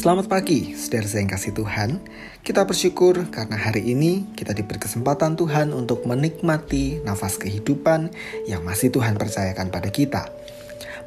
Selamat pagi, saudara yang kasih Tuhan. Kita bersyukur karena hari ini kita diberi kesempatan Tuhan untuk menikmati nafas kehidupan yang masih Tuhan percayakan pada kita.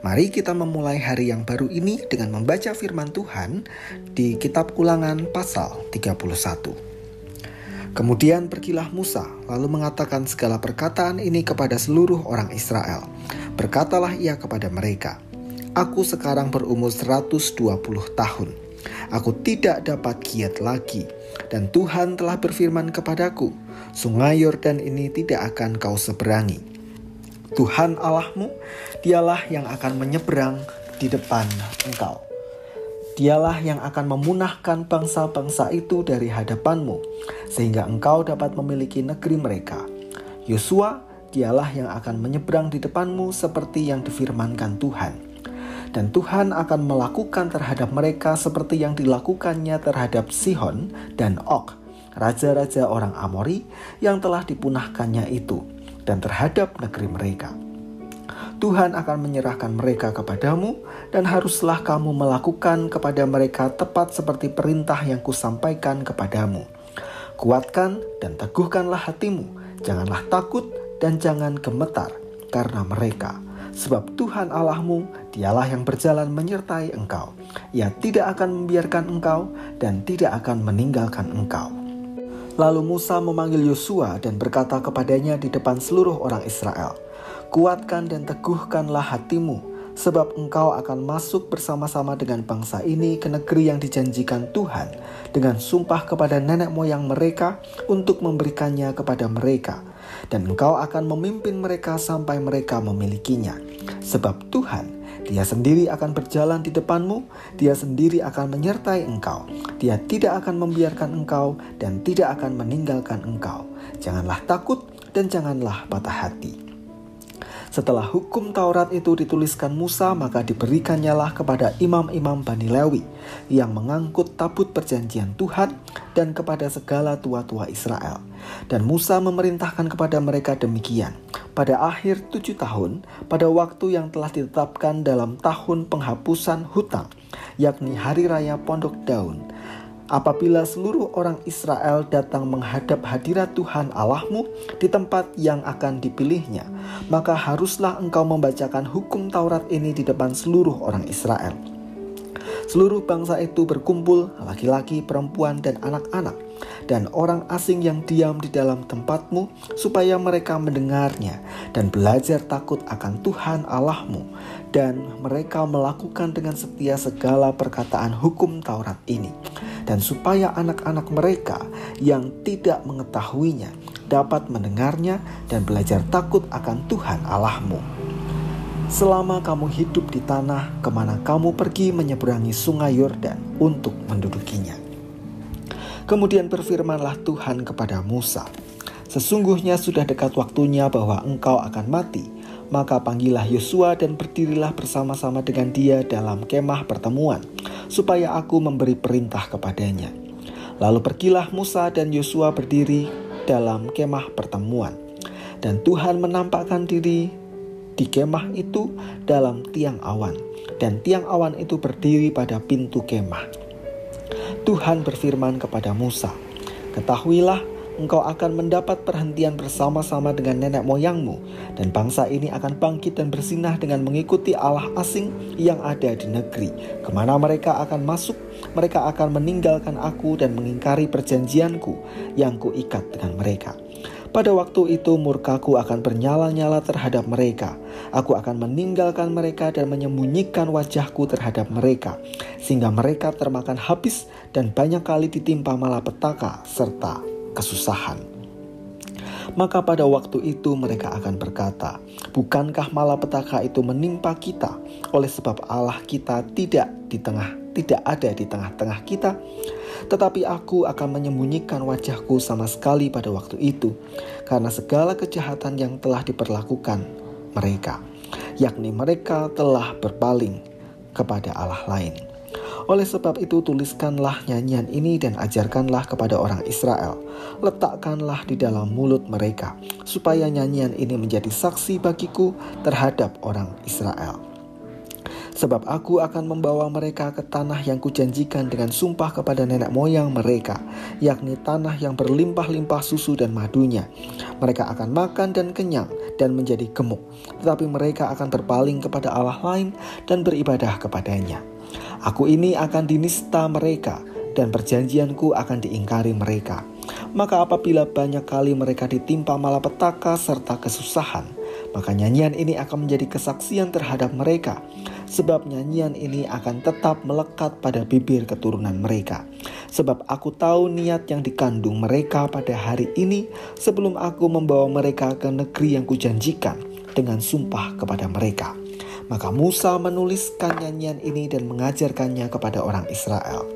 Mari kita memulai hari yang baru ini dengan membaca firman Tuhan di kitab Ulangan pasal 31. Kemudian pergilah Musa, lalu mengatakan segala perkataan ini kepada seluruh orang Israel. Berkatalah ia kepada mereka, "Aku sekarang berumur 120 tahun. Aku tidak dapat giat lagi, dan Tuhan telah berfirman kepadaku, sungai Yordan ini tidak akan kau seberangi. Tuhan Allahmu, dialah yang akan menyeberang di depan engkau. Dialah yang akan memunahkan bangsa-bangsa itu dari hadapanmu, sehingga engkau dapat memiliki negeri mereka. Yosua, dialah yang akan menyeberang di depanmu seperti yang difirmankan Tuhan. Dan Tuhan akan melakukan terhadap mereka seperti yang dilakukannya terhadap Sihon dan Og, raja-raja orang Amori yang telah dipunahkannya itu, dan terhadap negeri mereka. Tuhan akan menyerahkan mereka kepadamu, dan haruslah kamu melakukan kepada mereka tepat seperti perintah yang kusampaikan kepadamu. Kuatkan dan teguhkanlah hatimu, janganlah takut dan jangan gemetar karena mereka. Sebab Tuhan Allahmu, dialah yang berjalan menyertai engkau. Ia tidak akan membiarkan engkau dan tidak akan meninggalkan engkau." Lalu Musa memanggil Yosua dan berkata kepadanya di depan seluruh orang Israel, "Kuatkan dan teguhkanlah hatimu, sebab engkau akan masuk bersama-sama dengan bangsa ini ke negeri yang dijanjikan Tuhan dengan sumpah kepada nenek moyang mereka untuk memberikannya kepada mereka. Dan engkau akan memimpin mereka sampai mereka memilikinya. Sebab Tuhan, Dia sendiri akan berjalan di depanmu, Dia sendiri akan menyertai engkau. Dia tidak akan membiarkan engkau dan tidak akan meninggalkan engkau. Janganlah takut dan janganlah patah hati." Setelah hukum Taurat itu dituliskan Musa, maka diberikannya kepada imam-imam Bani Lewi yang mengangkut tabut perjanjian Tuhan dan kepada segala tua-tua Israel. Dan Musa memerintahkan kepada mereka demikian. Pada akhir 7 tahun, pada waktu yang telah ditetapkan dalam tahun penghapusan hutang, yakni hari raya Pondok Daun, apabila seluruh orang Israel datang menghadap hadirat Tuhan Allahmu di tempat yang akan dipilihnya, maka haruslah engkau membacakan hukum Taurat ini di depan seluruh orang Israel. Seluruh bangsa itu berkumpul, laki-laki, perempuan, dan anak-anak, dan orang asing yang diam di dalam tempatmu, supaya mereka mendengarnya dan belajar takut akan Tuhan Allahmu, dan mereka melakukan dengan setia segala perkataan hukum Taurat ini, dan supaya anak-anak mereka yang tidak mengetahuinya dapat mendengarnya dan belajar takut akan Tuhan Allahmu. Selama kamu hidup di tanah kemana kamu pergi menyeberangi sungai Yordan untuk mendudukinya. Kemudian berfirmanlah Tuhan kepada Musa, "Sesungguhnya sudah dekat waktunya bahwa engkau akan mati. Maka panggillah Yosua dan berdirilah bersama-sama dengan dia dalam kemah pertemuan, supaya aku memberi perintah kepadanya." Lalu pergilah Musa dan Yosua berdiri dalam kemah pertemuan. Dan Tuhan menampakkan diri di kemah itu dalam tiang awan, dan tiang awan itu berdiri pada pintu kemah. Tuhan berfirman kepada Musa, "Ketahuilah, engkau akan mendapat perhentian bersama-sama dengan nenek moyangmu, dan bangsa ini akan bangkit dan bersinah dengan mengikuti Allah asing yang ada di negeri. Kemana mereka akan masuk, mereka akan meninggalkan aku dan mengingkari perjanjianku yang kuikat dengan mereka. Pada waktu itu murkaku akan bernyala-nyala terhadap mereka. Aku akan meninggalkan mereka dan menyembunyikan wajahku terhadap mereka, sehingga mereka termakan habis dan banyak kali ditimpa malapetaka serta kesusahan. Maka pada waktu itu mereka akan berkata, bukankah malapetaka itu menimpa kita, oleh sebab Allah kita tidak ada di tengah-tengah kita? Tetapi aku akan menyembunyikan wajahku sama sekali pada waktu itu, karena segala kejahatan yang telah diperlakukan mereka, yakni mereka telah berpaling kepada Allah lain. Oleh sebab itu tuliskanlah nyanyian ini dan ajarkanlah kepada orang Israel. Letakkanlah di dalam mulut mereka, supaya nyanyian ini menjadi saksi bagiku terhadap orang Israel. Sebab aku akan membawa mereka ke tanah yang kujanjikan dengan sumpah kepada nenek moyang mereka, yakni tanah yang berlimpah-limpah susu dan madunya. Mereka akan makan dan kenyang dan menjadi gemuk, tetapi mereka akan berpaling kepada Allah lain dan beribadah kepadanya. Aku ini akan dinista mereka, dan perjanjianku akan diingkari mereka. Maka apabila banyak kali mereka ditimpa malapetaka serta kesusahan, maka nyanyian ini akan menjadi kesaksian terhadap mereka, sebab nyanyian ini akan tetap melekat pada bibir keturunan mereka. Sebab aku tahu niat yang dikandung mereka pada hari ini, sebelum aku membawa mereka ke negeri yang kujanjikan dengan sumpah kepada mereka. Maka Musa menuliskan nyanyian ini dan mengajarkannya kepada orang Israel.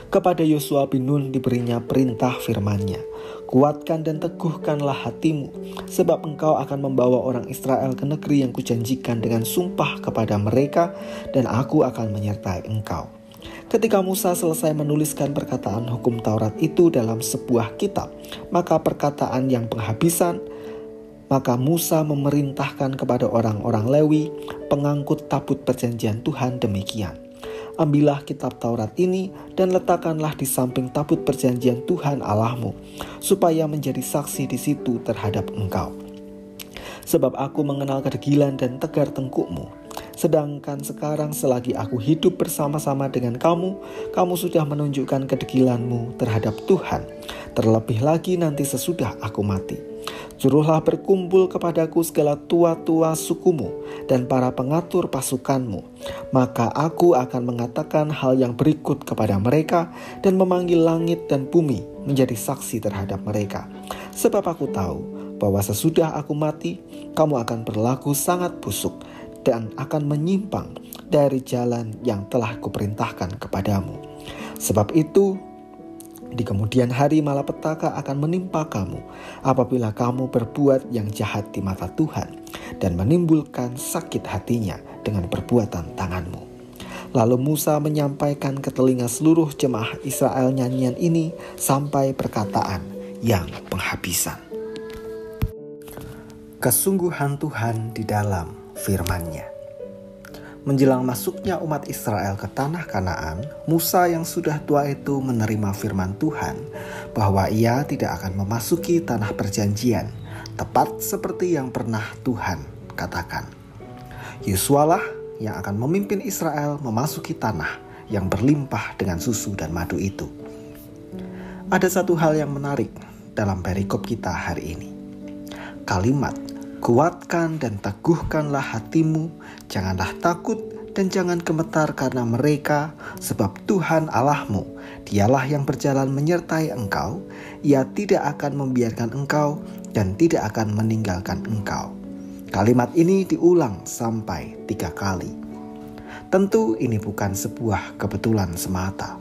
Kepada Yosua bin Nun diberinya perintah firman-Nya, kuatkan dan teguhkanlah hatimu, sebab engkau akan membawa orang Israel ke negeri yang kujanjikan dengan sumpah kepada mereka, dan aku akan menyertai engkau. Ketika Musa selesai menuliskan perkataan hukum Taurat itu dalam sebuah kitab, maka Musa memerintahkan kepada orang-orang Lewi, pengangkut tabut perjanjian Tuhan demikian. Ambillah kitab Taurat ini dan letakkanlah di samping tabut perjanjian Tuhan Allahmu, supaya menjadi saksi di situ terhadap engkau. Sebab aku mengenal kedegilan dan tegar tengkukmu. Sedangkan sekarang selagi aku hidup bersama-sama dengan kamu, kamu sudah menunjukkan kedegilanmu terhadap Tuhan. Terlebih lagi nanti sesudah aku mati. Suruhlah berkumpul kepadaku segala tua-tua sukumu dan para pengatur pasukanmu. Maka aku akan mengatakan hal yang berikut kepada mereka dan memanggil langit dan bumi menjadi saksi terhadap mereka. Sebab aku tahu bahwa sesudah aku mati, kamu akan berlaku sangat busuk dan akan menyimpang dari jalan yang telah kuperintahkan kepadamu. Sebab itu, di kemudian hari malapetaka akan menimpa kamu apabila kamu berbuat yang jahat di mata Tuhan dan menimbulkan sakit hatinya dengan perbuatan tanganmu. Lalu Musa menyampaikan ke telinga seluruh jemaah Israel nyanyian ini sampai perkataan yang penghabisan. Kesungguhan Tuhan di dalam firman-Nya. Menjelang masuknya umat Israel ke tanah Kanaan, Musa yang sudah tua itu menerima firman Tuhan bahwa ia tidak akan memasuki tanah perjanjian, tepat seperti yang pernah Tuhan katakan. Yosualah yang akan memimpin Israel memasuki tanah yang berlimpah dengan susu dan madu itu. Ada satu hal yang menarik dalam perikop kita hari ini. Kalimat kuatkan dan teguhkanlah hatimu, janganlah takut dan jangan gemetar karena mereka, sebab Tuhan Allahmu, dialah yang berjalan menyertai engkau, ia tidak akan membiarkan engkau dan tidak akan meninggalkan engkau. Kalimat ini diulang sampai 3 kali. Tentu ini bukan sebuah kebetulan semata.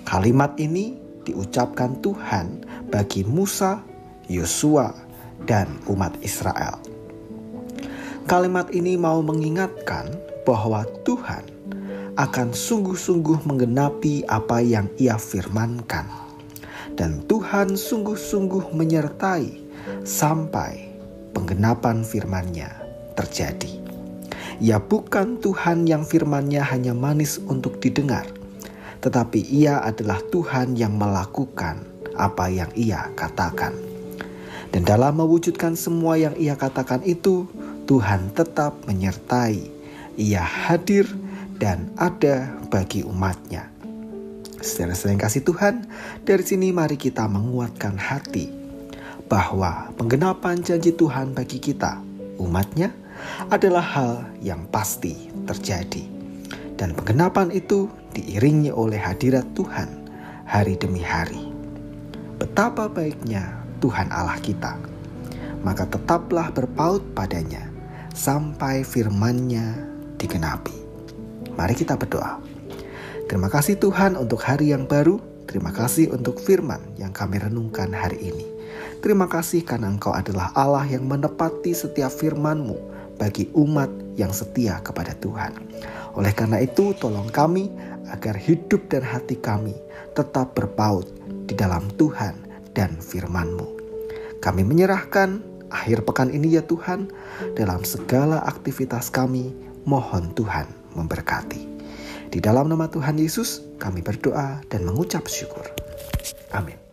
Kalimat ini diucapkan Tuhan bagi Musa, Yosua, dan umat Israel. Kalimat ini mau mengingatkan bahwa Tuhan akan sungguh-sungguh menggenapi apa yang Ia firmankan. Dan Tuhan sungguh-sungguh menyertai sampai penggenapan firman-Nya terjadi. Ia bukan Tuhan yang firman-Nya hanya manis untuk didengar, tetapi Ia adalah Tuhan yang melakukan apa yang Ia katakan. Dan dalam mewujudkan semua yang Ia katakan itu, Tuhan tetap menyertai. Ia hadir dan ada bagi umat-Nya. Saudara yang kasih Tuhan, dari sini mari kita menguatkan hati bahwa penggenapan janji Tuhan bagi kita, umat-Nya, adalah hal yang pasti terjadi. Dan penggenapan itu diiringi oleh hadirat Tuhan hari demi hari. Betapa baiknya Tuhan Allah kita. Maka tetaplah berpaut padanya sampai firman-Nya digenapi. Mari kita berdoa. Terima kasih Tuhan untuk hari yang baru. Terima kasih untuk firman yang kami renungkan hari ini. Terima kasih karena Engkau adalah Allah yang menepati setiap firman-Mu bagi umat yang setia kepada Tuhan. Oleh karena itu, tolong kami agar hidup dan hati kami tetap berpaut di dalam Tuhan dan firman-Mu. Kami menyerahkan akhir pekan ini ya Tuhan, dalam segala aktivitas kami, mohon Tuhan memberkati. Di dalam nama Tuhan Yesus, kami berdoa dan mengucap syukur. Amin.